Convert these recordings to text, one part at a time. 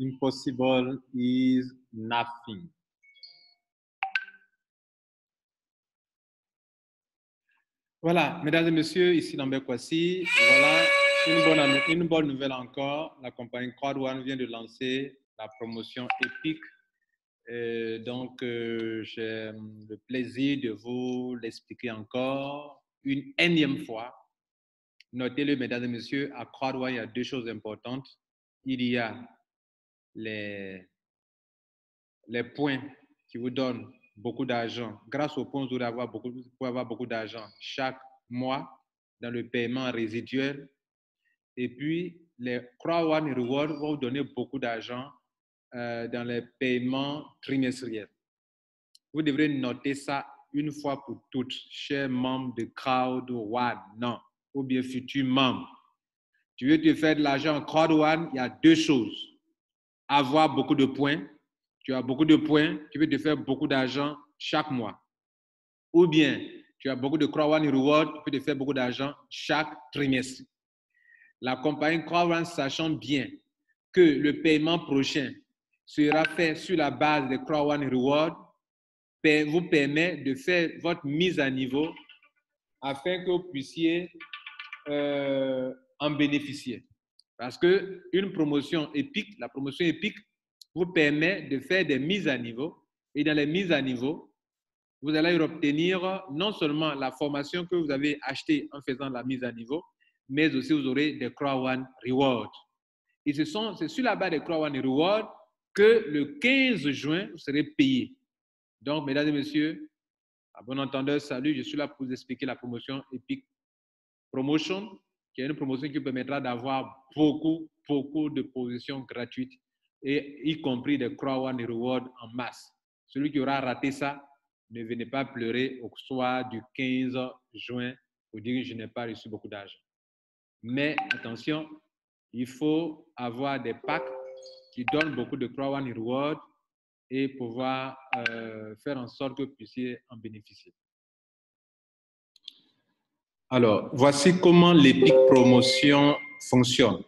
Impossible is nothing. Voilà, mesdames et messieurs, ici Lambert Kwasi. Voilà une bonne nouvelle encore. La compagnie Crowd One vient de lancer la promotion Epic. Donc, j'ai le plaisir de vous l'expliquer encore une énième fois. Notez-le, mesdames et messieurs, à Crowd One, il y a deux choses importantes. Il y a les points qui vous donnent beaucoup d'argent. Grâce aux points, vous pouvez avoir beaucoup d'argent chaque mois dans le paiement résiduel. Et puis, les Crowd One Rewards vont vous donner beaucoup d'argent dans les paiements trimestriels. Vous devrez noter ça une fois pour toutes, chers membres de Crowd One, ou bien futurs membres. Tu veux te faire de l'argent en Crowd One, il y a deux choses. Avoir beaucoup de points. Tu as beaucoup de points, tu veux te faire beaucoup d'argent chaque mois. Ou bien, tu as beaucoup de Crowd One Rewards, tu peux te faire beaucoup d'argent chaque trimestre. La compagnie Crowd One, sachant bien que le paiement prochain sera fait sur la base de Crowd One Rewards, vous permet de faire votre mise à niveau afin que vous puissiez en bénéficier. Parce qu'une promotion épique, la promotion épique, vous permet de faire des mises à niveau. Et dans les mises à niveau, vous allez obtenir non seulement la formation que vous avez achetée en faisant la mise à niveau, mais aussi vous aurez des Crowd One Rewards. Et c'est sur la base des Crowd One Rewards que le 15 juin, vous serez payé. Donc, mesdames et messieurs, à bon entendeur, salut, je suis là pour vous expliquer la promotion Epic Promotion, qui est une promotion qui permettra d'avoir beaucoup de positions gratuites, et y compris des Crowd One Rewards en masse. Celui qui aura raté ça, ne venez pas pleurer au soir du 15 juin pour dire que je n'ai pas reçu beaucoup d'argent. Mais attention, il faut avoir des packs qui donnent beaucoup de Crowd One Rewards et pouvoir faire en sorte que vous puissiez en bénéficier. Alors, voici comment l'Epic Promotion fonctionne.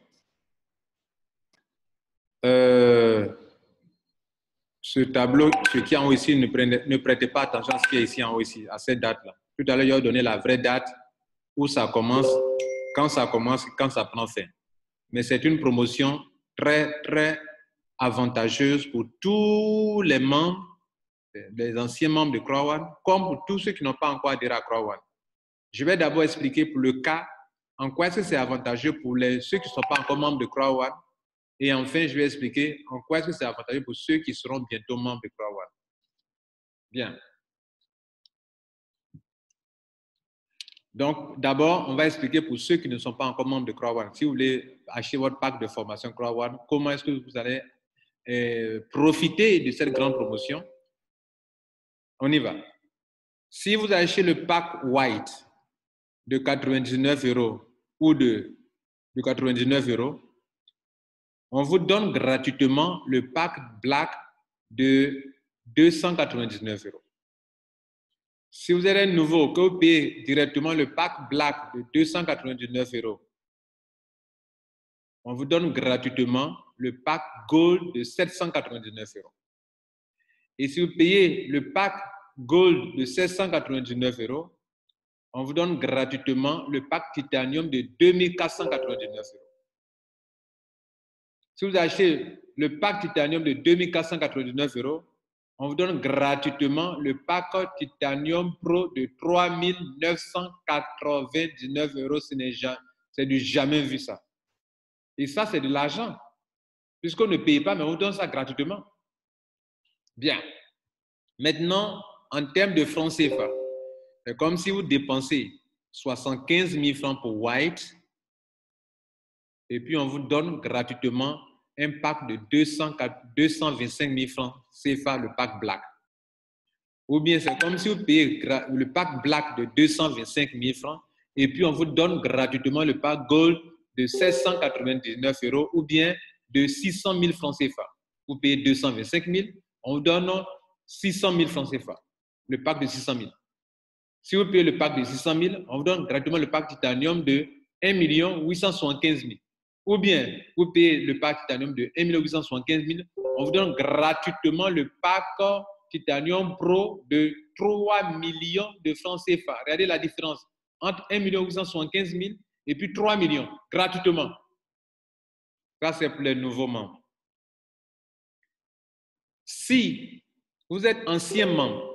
Ce tableau, ce qui est en haut ici, ne prêtez pas attention à ce qui est ici en haut ici, à cette date-là. Tout à l'heure, je vais donner la vraie date où ça commence, quand ça prend fin. Mais c'est une promotion très avantageuse pour tous les membres, les anciens membres de Crowd One, comme pour tous ceux qui n'ont pas encore adhéré à Crowd One. Je vais d'abord expliquer pour le cas en quoi est-ce que c'est avantageux pour ceux qui ne sont pas encore membres de Crowd One. Et enfin, je vais expliquer en quoi est-ce que c'est avantageux pour ceux qui seront bientôt membres de Crowd One. Bien. Donc, d'abord, on va expliquer pour ceux qui ne sont pas encore membres de Crowd One. Si vous voulez acheter votre pack de formation Crowd One, comment est-ce que vous allez profiter de cette grande promotion? On y va. Si vous achetez le pack White de 99 € ou de 99 €, on vous donne gratuitement le pack Black de 299 €. Si vous êtes un nouveau, que vous payez directement le pack Black de 299 €, on vous donne gratuitement le pack Gold de 799 €. Et si vous payez le pack Gold de 799 €, on vous donne gratuitement le pack Titanium de 2499 €. Si vous achetez le pack Titanium de 2499 €, on vous donne gratuitement le pack Titanium Pro de 3999 €. C'est du jamais vu ça. Et ça, c'est de l'argent. Puisqu'on ne paye pas, mais on vous donne ça gratuitement. Bien. Maintenant, en termes de francs CFA, c'est comme si vous dépensez 75 000 francs pour White, et puis on vous donne gratuitement un pack de 225 000 francs CFA, le pack Black. Ou bien c'est comme si vous payez le pack Black de 225 000 francs, et puis on vous donne gratuitement le pack Gold de 799 € ou bien de 600 000 francs CFA. Vous payez 225 000, on vous donne 600 000 francs CFA, le pack de 600 000. Si vous payez le pack de 600 000, on vous donne gratuitement le pack Titanium de 1 875 000. Ou bien, vous payez le pack Titanium de 1 875 000, on vous donne gratuitement le pack Titanium Pro de 3 millions de francs CFA. Regardez la différence entre 1 875 000 et puis 3 millions, gratuitement. Ça, c'est pour les nouveaux membres. Si vous êtes ancien membre,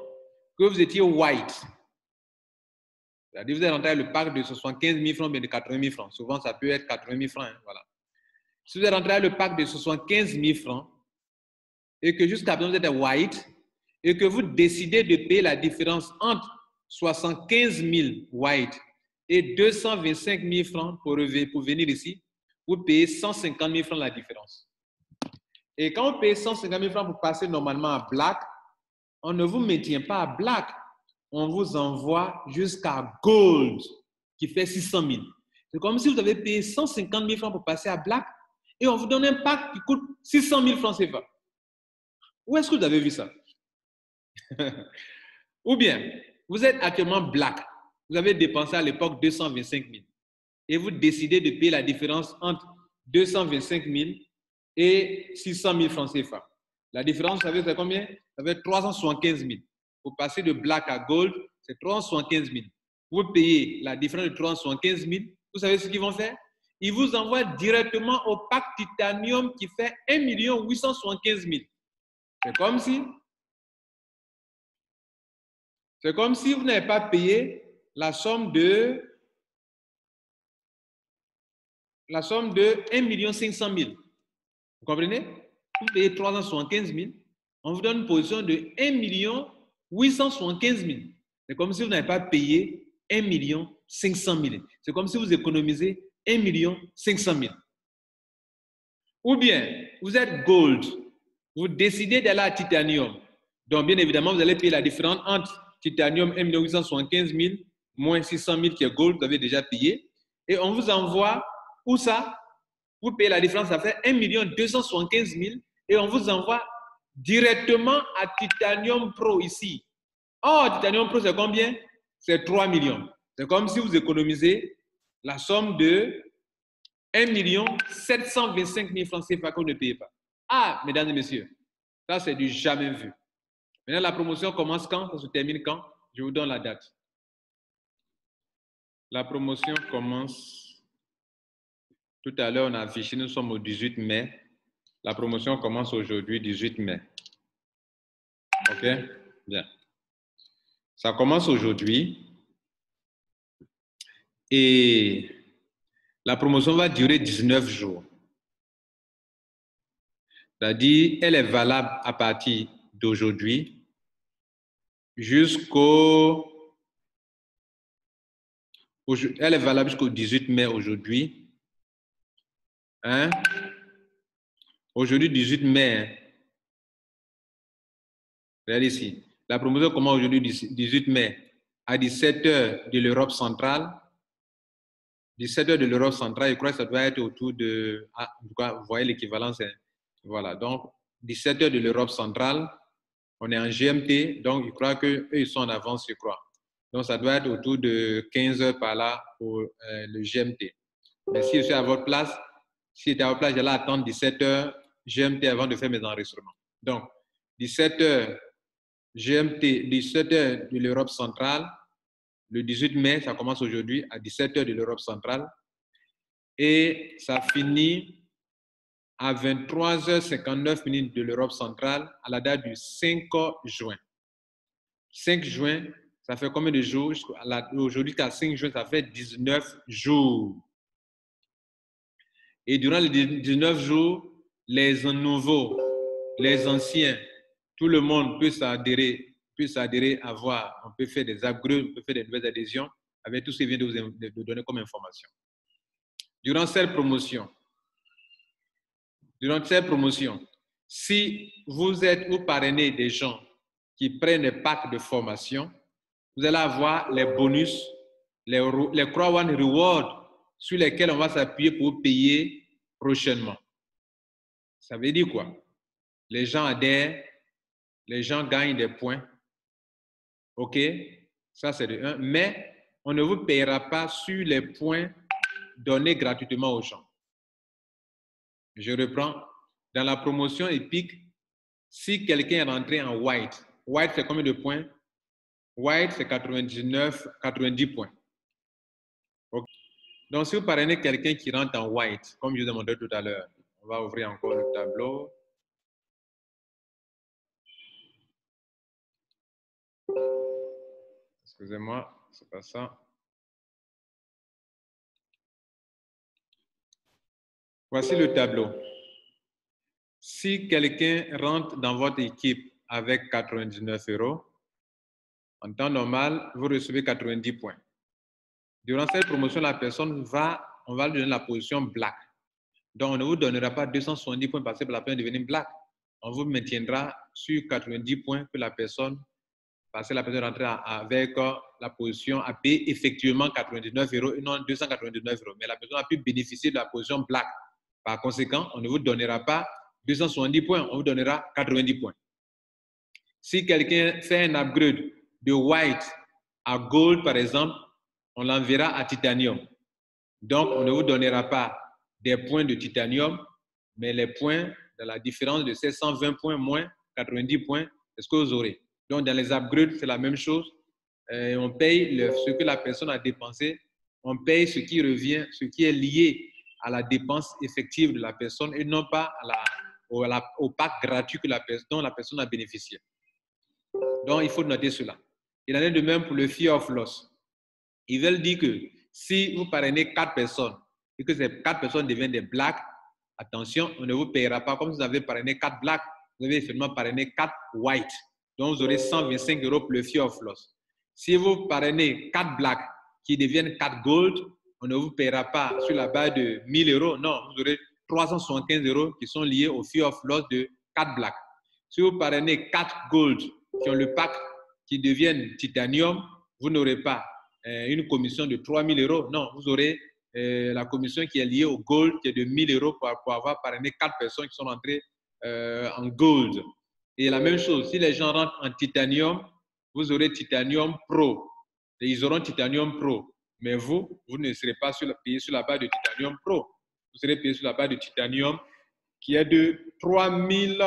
que vous étiez white, c'est-à-dire vous êtes rentré avec le pack de 75 000 francs, bien de 80 000 francs. Souvent, ça peut être 80 000 francs. Hein, voilà. Si vous êtes rentré avec le pack de 75 000 francs et que jusqu'à présent vous êtes white et que vous décidez de payer la différence entre 75 000 white et 225 000 francs pour venir ici, vous payez 150 000 francs la différence. Et quand vous payez 150 000 francs pour passer normalement à black, on ne vous maintient pas à black. On vous envoie jusqu'à gold, qui fait 600 000. C'est comme si vous avez payé 150 000 francs pour passer à black et on vous donne un pack qui coûte 600 000 francs CFA. Où est-ce que vous avez vu ça? Ou bien, vous êtes actuellement black. Vous avez dépensé à l'époque 225 000 et vous décidez de payer la différence entre 225 000 et 600 000 francs CFA. La différence, vous savez, c'est combien? Ça va être 375 000. Pour passer de black à gold, c'est 375 000. Vous payez la différence de 375 000. Vous savez ce qu'ils vont faire? Ils vous envoient directement au pack titanium qui fait 1 875 000. C'est comme si vous n'avez pas payé la somme de 1 500 000. Vous comprenez? Vous payez 375 000. On vous donne une position de 1 875 000. C'est comme si vous n'avez pas payé 1 500 000. C'est comme si vous économisez 1 500 000. Ou bien, vous êtes gold. Vous décidez d'aller à titanium. Donc, bien évidemment, vous allez payer la différence entre titanium 1 875 000 moins 600 000 qui est gold, vous avez déjà payé. Et on vous envoie, où ça? Vous payez la différence, ça fait 1 275 000 et on vous envoie directement à Titanium Pro ici. Oh, Titanium Pro, c'est combien? C'est 3 millions. C'est comme si vous économisez la somme de 1 725 000 francs CFA que vous ne payez pas. Ah, mesdames et messieurs, ça c'est du jamais vu. Maintenant, la promotion commence quand? Ça se termine quand? Je vous donne la date. La promotion commence, tout à l'heure on a affiché, nous sommes au 18 mai. La promotion commence aujourd'hui, 18 mai. OK? Bien. Ça commence aujourd'hui et la promotion va durer 19 jours. C'est-à-dire, elle est valable à partir d'aujourd'hui elle est valable jusqu'au 18 mai aujourd'hui. Hein? Aujourd'hui, 18 mai. Regardez ici. La promotion commence aujourd'hui, 18 mai, à 17h de l'Europe centrale. 17h de l'Europe centrale, je crois que ça doit être autour de... Ah, vous voyez l'équivalence. Voilà, donc 17h de l'Europe centrale. On est en GMT, donc je crois qu'eux, ils sont en avance, je crois. Donc, ça doit être autour de 15h par là pour le GMT. Mais si je suis à votre place, si j'étais à votre place, j'allais attendre 17h GMT avant de faire mes enregistrements. Donc, 17h GMT, 17h de l'Europe centrale, le 18 mai, ça commence aujourd'hui à 17h de l'Europe centrale et ça finit à 23h59 de l'Europe centrale à la date du 5 juin. 5 juin, ça fait combien de jours? Aujourd'hui, à 5 juin, ça fait 19 jours. Et durant les 19 jours, les nouveaux, les anciens, tout le monde peut s'adhérer, on peut faire des upgrades, on peut faire des nouvelles adhésions avec tout ce que je viens de vous donner comme information. Durant cette promotion, si vous parrainez des gens qui prennent des packs de formation, vous allez avoir les bonus, les Croix One Rewards sur lesquels on va s'appuyer pour payer prochainement. Ça veut dire quoi? Les gens adhèrent, les gens gagnent des points. OK? Ça, c'est de 1. Mais on ne vous payera pas sur les points donnés gratuitement aux gens. Je reprends. Dans la promotion épique, si quelqu'un est rentré en white, white c'est combien de points? White c'est 90 points. Okay. Donc si vous parrainez quelqu'un qui rentre en white, comme je vous ai montré tout à l'heure, on va ouvrir encore le tableau. Excusez-moi, c'est pas ça. Voici le tableau. Si quelqu'un rentre dans votre équipe avec 99 €, en temps normal, vous recevez 90 points. Durant cette promotion, la personne on va lui donner la position black. Donc, on ne vous donnera pas 270 points parce que la personne est devenue black. On vous maintiendra sur 90 points que la personne, parce que la personne rentre avec la position, a payé effectivement 99 € et non 299 €. Mais la personne a pu bénéficier de la position black. Par conséquent, on ne vous donnera pas 270 points, on vous donnera 90 points. Si quelqu'un fait un upgrade de white à gold, par exemple, on l'enverra à titanium. Donc, on ne vous donnera pas des points de titanium, mais les points de la différence de ces 120 points moins 90 points, c'est ce que vous aurez. Donc, dans les upgrades, c'est la même chose. On paye ce que la personne a dépensé, on paye ce qui revient, ce qui est lié à la dépense effective de la personne et non pas au pack gratuit dont la personne a bénéficié. Donc, il faut noter cela. Il en est de même pour le fear of loss. Ils veulent dire que si vous parrainez 4 personnes et que ces 4 personnes deviennent des blacks, attention, on ne vous payera pas comme si vous avez parrainé 4 blacks, vous avez effectivement parrainé 4 white. Donc, vous aurez 125 € pour le fear of loss. Si vous parrainez 4 blacks qui deviennent 4 gold, on ne vous payera pas sur la base de 1000 €. Non, vous aurez 375 € qui sont liés au fear of loss de 4 blacks. Si vous parrainez 4 gold qui ont le pack qui deviennent titanium, vous n'aurez pas une commission de 3000 €. Non, vous aurez la commission qui est liée au gold qui est de 1000 € pour avoir parrainé 4 personnes qui sont rentrées en gold. Et la même chose, si les gens rentrent en titanium, vous aurez titanium pro. Et ils auront titanium pro. Mais vous ne serez pas payé sur la base de titanium pro. Vous serez payé sur la base de titanium qui est de 3000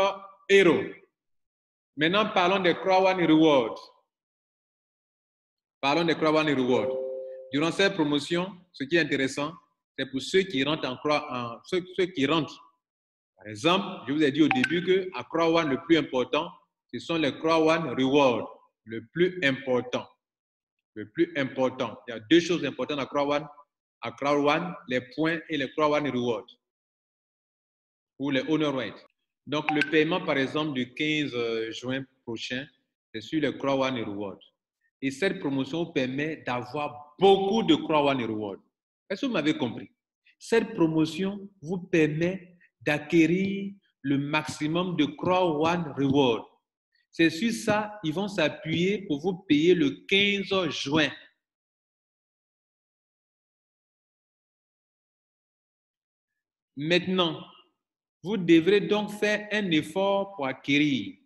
€. Maintenant, parlons des Crown One Rewards. Parlons des Crown One Rewards. Durant cette promotion, ce qui est intéressant, c'est pour ceux qui rentrent ceux qui rentrent. Par exemple, je vous ai dit au début qu'à Crown One, le plus important, ce sont les Crown One Rewards. Le plus important. Le plus important. Il y a 2 choses importantes à Crown One. À Crown One, les points et les Crown One Rewards. Ou les honor rates. Donc, le paiement, par exemple, du 15 juin prochain, c'est sur les Crown One Rewards. Et cette promotion vous permet d'avoir beaucoup de Crown One Rewards. Est-ce que vous m'avez compris? Cette promotion vous permet d'acquérir le maximum de Crown One Rewards. C'est sur ça, ils vont s'appuyer pour vous payer le 15 juin. Maintenant, vous devrez donc faire un effort pour acquérir.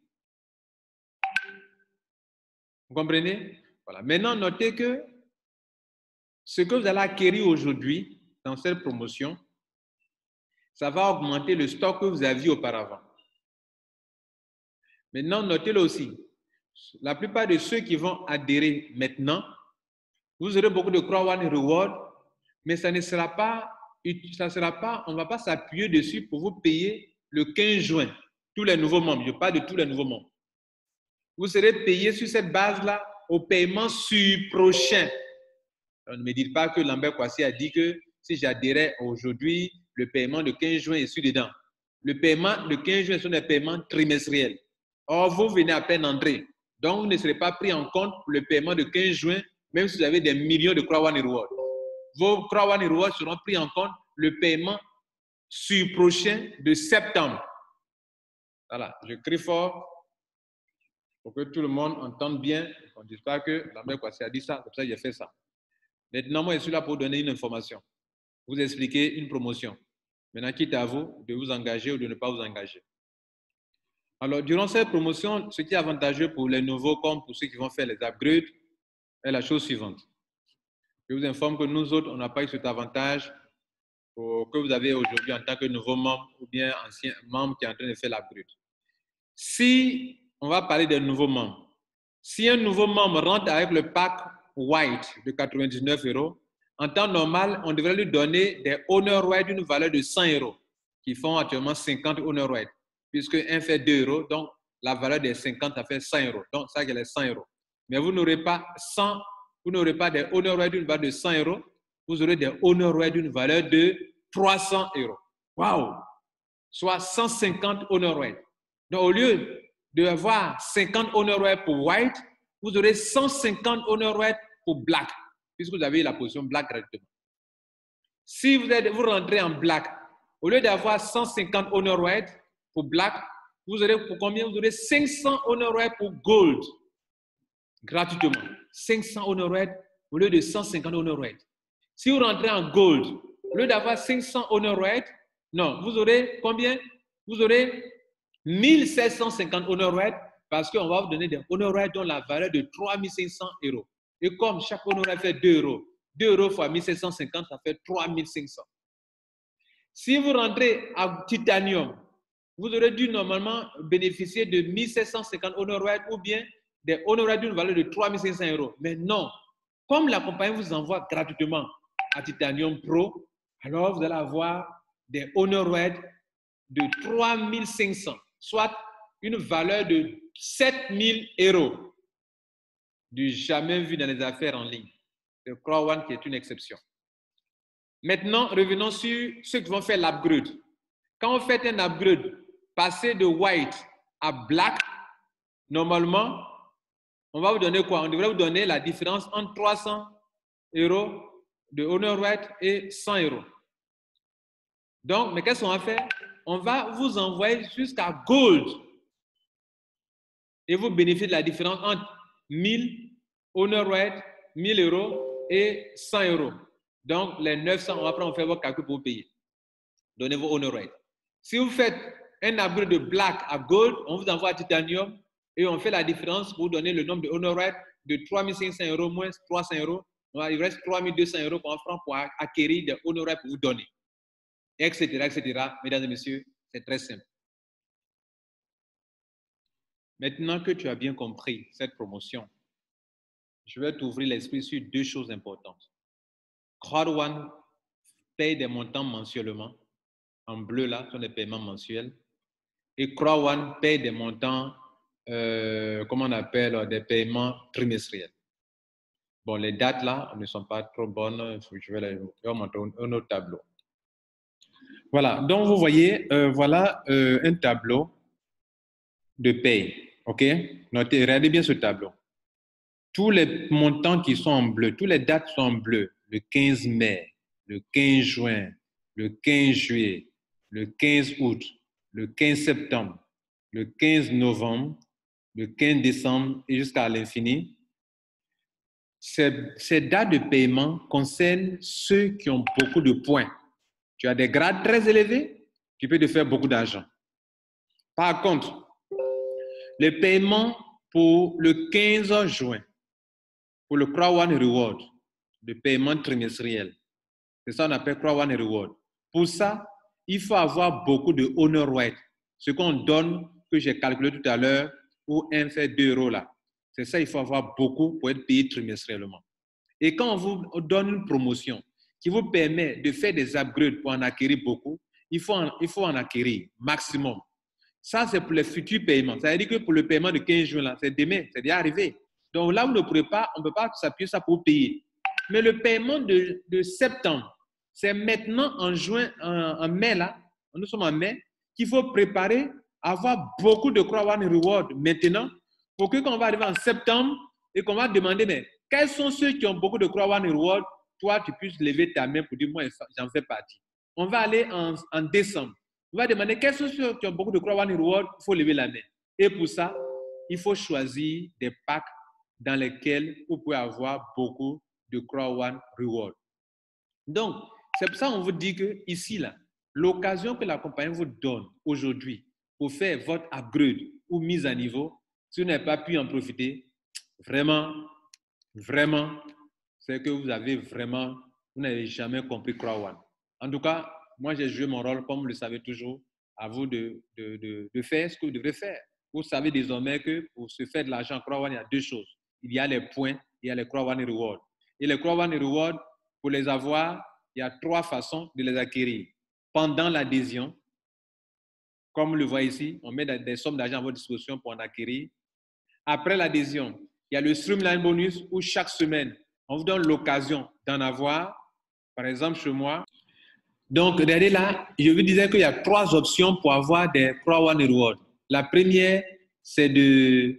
Vous comprenez? Voilà. Maintenant, notez que ce que vous allez acquérir aujourd'hui dans cette promotion, ça va augmenter le stock que vous aviez auparavant. Maintenant, notez-le aussi. La plupart de ceux qui vont adhérer maintenant, vous aurez beaucoup de Crown One Reward, mais ça ne sera pas, on ne va pas s'appuyer dessus pour vous payer le 15 juin, tous les nouveaux membres. Je parle de tous les nouveaux membres. Vous serez payé sur cette base-là au paiement sur prochain. Alors, ne me dites pas que Lambert Kwasi a dit que si j'adhérais aujourd'hui, le paiement de 15 juin est sur dedans. Le paiement de 15 juin sont des paiements trimestriels. Or, vous venez à peine d'entrer. Donc, vous ne serez pas pris en compte pour le paiement de 15 juin, même si vous avez des millions de Crown One Rewards. Vos Crown One Rewards seront pris en compte le paiement sur prochain de septembre. Voilà, je crie fort pour que tout le monde entende bien, qu'on ne dise pas que Lambert Kwasi a dit ça, comme ça j'ai fait ça. Maintenant, moi, je suis là pour donner une information, vous expliquer une promotion. Maintenant, quitte à vous de vous engager ou de ne pas vous engager. Alors, durant cette promotion, ce qui est avantageux pour les nouveaux comme pour ceux qui vont faire les upgrades est la chose suivante. Je vous informe que nous autres, on n'a pas eu cet avantage que vous avez aujourd'hui en tant que nouveau membre ou bien ancien membre qui est en train de faire l'upgrade. Si on va parler des nouveaux membres, si un nouveau membre rentre avec le pack White de 99 €, en temps normal, on devrait lui donner des Honor White d'une valeur de 100 €, qui font actuellement 50 Honor White, puisque 1 fait 2 €, donc la valeur des 50, ça fait 100 €. Donc, ça, c'est 100 €. Mais vous n'aurez pas 100, vous n'aurez pas des Honor White d'une valeur de 100 €, vous aurez des Honor White d'une valeur de 300 €. Waouh! Soit 150 Honor White. Donc, au lieu d'avoir 50 Honor White pour White, vous aurez 150 Honor White pour Black, puisque vous avez la position Black gratuitement. Si vous rentrez en Black, au lieu d'avoir 150 Honor White pour Black, vous aurez pour combien? Vous aurez 500 Honor White pour Gold, gratuitement. 500 Honor White au lieu de 150 Honor White. Si vous rentrez en Gold, au lieu d'avoir 500 Honor White, non, vous aurez combien? Vous aurez 1750 Honor White parce qu'on va vous donner des Honor White dont la valeur de 3500 €. Et comme chaque Honor White fait 2 €, 2 € fois 1750, ça fait 3500. Si vous rentrez à Titanium, vous aurez dû normalement bénéficier de 1750 Honor White ou bien des Honor White d'une valeur de 3500 €. Mais non, comme la compagnie vous envoie gratuitement à Titanium Pro, alors vous allez avoir des Honor White de 3500, soit une valeur de 7000 €. Du jamais vu dans les affaires en ligne. Le Crowd One qui est une exception. Maintenant, revenons sur ceux qui vont faire l'upgrade. Quand vous faites un upgrade, passer de white à black, normalement, on va vous donner quoi? On devrait vous donner la différence entre 300 € de Honor White et 100 €. Donc, mais qu'est-ce qu'on va faire? On va vous envoyer jusqu'à Gold. Et vous bénéficiez de la différence entre 1000 Honor White, 1000 € et 100 €. Donc, les 900, après, on fait votre calcul pour vous payer. Donnez vos Honor White. Si vous faites un upgrade de Black à Gold, on vous envoie à Titanium et on fait la différence pour vous donner le nombre de Honor White de 3500 € moins 300 €. Il reste 3200 € qu'on prend pour acquérir des Honor White pour vous donner. Etc., etc. Mesdames et messieurs, c'est très simple. Maintenant que tu as bien compris cette promotion, je vais t'ouvrir l'esprit sur deux choses importantes. Crowd One paye des montants mensuellement. En bleu, là, ce sont des paiements mensuels. Et Crowd One paye des montants, comment on appelle, des paiements trimestriels. Bon, les dates, là, ne sont pas trop bonnes. Je vais vous montrer un autre tableau. Voilà, donc vous voyez, voilà un tableau de paye. OK? Notez, regardez bien ce tableau. Tous les montants qui sont en bleu, toutes les dates sont en bleu. Le 15 mai, le 15 juin, le 15 juillet, le 15 août, le 15 septembre, le 15 novembre, le 15 décembre et jusqu'à l'infini. Ces dates de paiement concernent ceux qui ont beaucoup de points. Tu as des grades très élevés, tu peux te faire beaucoup d'argent. Par contre, le paiement pour le 15 juin, pour le Crowd One Reward, le paiement trimestriel, c'est ça qu'on appelle Crowd One Reward. Pour ça, il faut avoir beaucoup de Honor White, ce qu'on donne, que j'ai calculé tout à l'heure, pour 1 fait 2 € là. C'est ça, il faut avoir beaucoup pour être payé trimestriellement. Et quand on vous donne une promotion qui vous permet de faire des upgrades pour en acquérir beaucoup, il faut en acquérir maximum. Ça, c'est pour les futurs paiements. Ça veut dire que pour le paiement de 15 juin, là, c'est demain, c'est déjà arrivé. Donc là, vous ne pourrez pas, on ne peut pas s'appuyer ça pour payer. Mais le paiement de septembre, c'est maintenant en juin, en mai, là, nous sommes en mai, qu'il faut préparer, avoir beaucoup de Crowd One Reward maintenant, pour que quand on va arriver en septembre et qu'on va demander, mais quels sont ceux qui ont beaucoup de Crowd One Reward, toi, tu puisses lever ta main pour dire, moi, j'en fais partie. On va aller en décembre. On va demander quels sont ceux qui ont beaucoup de Crowd One Reward, il faut lever la main. Et pour ça, il faut choisir des packs dans lesquels vous pouvez avoir beaucoup de Crowd One Reward. Donc, c'est pour ça qu'on vous dit que ici, là, l'occasion que la compagnie vous donne aujourd'hui pour faire votre upgrade ou mise à niveau, si vous n'avez pas pu en profiter, vraiment, c'est que vous n'avez jamais compris Crowd One. En tout cas, moi, j'ai joué mon rôle, comme vous le savez toujours. À vous de faire ce que vous devrez faire. Vous savez désormais que pour se faire de l'argent en Crowd One, il y a deux choses. Il y a les points, il y a les Crowd One Rewards. Et les Crowd One Rewards, pour les avoir, il y a trois façons de les acquérir. Pendant l'adhésion, comme vous le voyez ici, on met des sommes d'argent à votre disposition pour en acquérir. Après l'adhésion, il y a le Streamline Bonus où chaque semaine, on vous donne l'occasion d'en avoir. Par exemple, chez moi. Donc, regardez là, je vous disais qu'il y a trois options pour avoir des Crowd One Rewards. La première, c'est de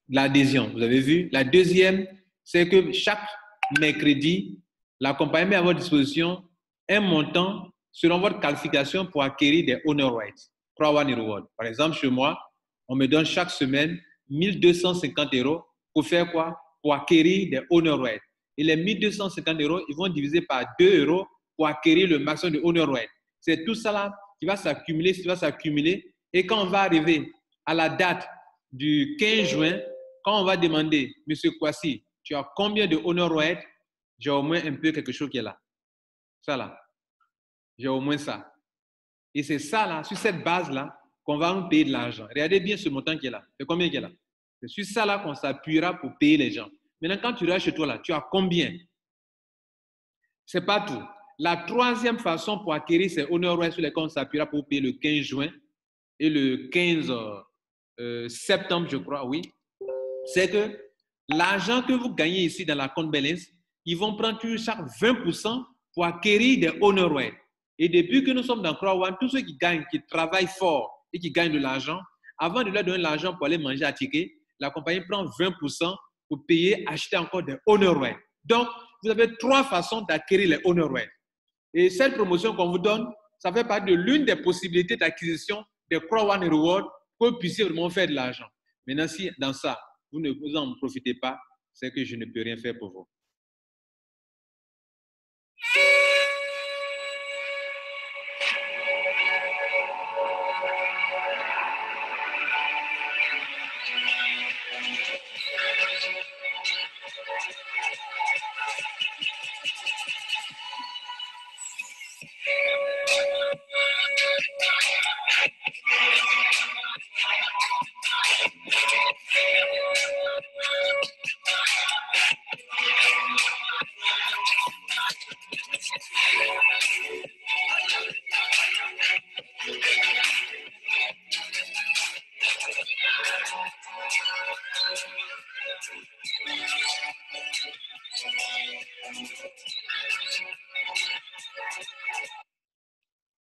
l'adhésion, vous avez vu. La deuxième, c'est que chaque mercredi, la compagnie met à votre disposition un montant selon votre qualification pour acquérir des Honor Rights, Crowd One Rewards. Par exemple, chez moi, on me donne chaque semaine 1250 € pour faire quoi? Pour acquérir des Honor Rights. Et les 1250 €, ils vont diviser par 2 € pour acquérir le maximum de Honor Rights. C'est tout ça là qui va s'accumuler. Et quand on va arriver à la date du 15 juin, quand on va demander, Monsieur Kwasi, tu as combien de Honor Rights? J'ai au moins un peu quelque chose qui est là. Ça là. J'ai au moins ça. Et c'est ça là, sur cette base-là, qu'on va nous payer de l'argent. Regardez bien ce montant qui est là. C'est combien qui est là? C'est sur ça là qu'on s'appuiera pour payer les gens. Maintenant, quand tu restes chez toi là, tu as combien? C'est pas tout. La troisième façon pour acquérir ces Honor Rights sur lesquels on s'appuiera pour payer le 15 juin et le 15 septembre, je crois, oui, c'est que l'argent que vous gagnez ici dans la compte balance, ils vont prendre toujours chaque 20% pour acquérir des Honor Rights. Et depuis que nous sommes dans Crowd One, tous ceux qui gagnent, qui travaillent fort et qui gagnent de l'argent, avant de leur donner l'argent pour aller manger à ticket, la compagnie prend 20% pour payer, acheter encore des Honor Rights. Donc, vous avez trois façons d'acquérir les Honor Rights. Et cette promotion qu'on vous donne, ça fait partie de l'une des possibilités d'acquisition des Crowd One Rewards pour que vous puissiez vraiment faire de l'argent. Maintenant, si dans ça, vous ne vous en profitez pas, c'est que je ne peux rien faire pour vous.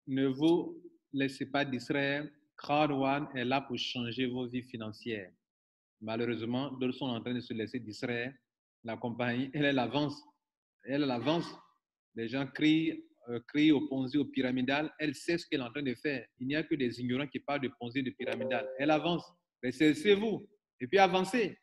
Ne vous laissez pas distraire. Crowd One est là pour changer vos vies financières. Malheureusement, d'autres sont en train de se laisser distraire. La compagnie, elle est l'avance. Elle est l'avance. Les gens crient au Ponzi, au pyramidal. Elle sait ce qu'elle est en train de faire. Il n'y a que des ignorants qui parlent de Ponzi et de pyramidal. Elle avance. Laissez-vous. Et puis avancez.